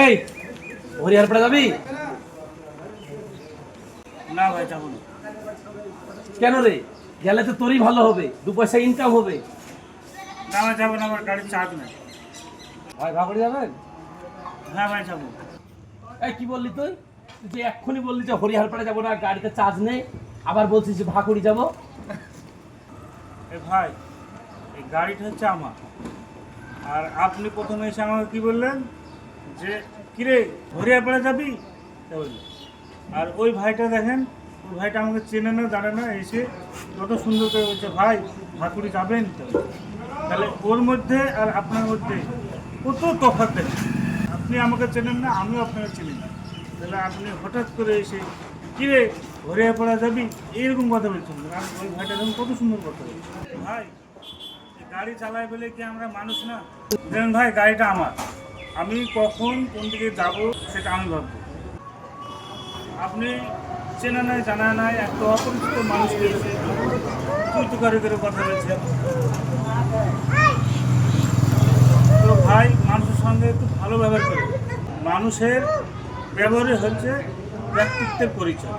এই হরিহরপাড়া যাবি? না ভাই যাবো না। কেন রে? গেলে তো তোরই ভালো হবে, দু পয়সা ইনকাম হবে। না ভাই যাবো না, আমার গাড়ির চার্জ নেই। ভাই ভাগড়ি যাবেন? হ্যাঁ ভাই যাবো। এই কি বললি তুই? তুই এক্ষুনি বললি যে হরিহরপাড়া যাবো না, গাড়িতে চার্জ নেই, আবার বলছিস যে ভাগড়ি যাবো। এ ভাই, এই গাড়িটা হচ্ছে আমার, আর আপনি প্রথমে এসে আমাকে কি বললেন যে কিরে হরিয়ারপাড়া যাবি, তাই বললেন। আর ওই ভাইটা দেখেন, ওই ভাইটা আমাকে চেনে না জানে না, এসে কত সুন্দর করে বলছে ভাই ভাকুড়ি যাবেন তো। তাহলে ওর মধ্যে আর আপনার মধ্যে কত তফাৎ দেখেন। আপনি আমাকে চেনেন না, আমিও আপনাকে চিনি না, তাহলে আপনি হঠাৎ করে এসে কিরে হরিয়ারপাড়া যাবি এইরকম কথা বলছেন। আর ওই ভাইটা দেখুন কত সুন্দর কথা বলছে। ভাই গাড়ি চালায় বলে কি আমরা মানুষ না? দেখুন ভাই, গাড়িটা আমার, আমি কখন কোন দিকে যাব সেটা আমি ভাববো। আপনি চেনা নাই জানা নাই একটা অপরিচিত মানুষকে এসে তুই তুকারি করে কথা বলছেন। তো ভাই মানুষের সঙ্গে একটু ভালো ব্যবহার করে। মানুষের ব্যবহারই হচ্ছে ব্যক্তিত্বের পরিচয়।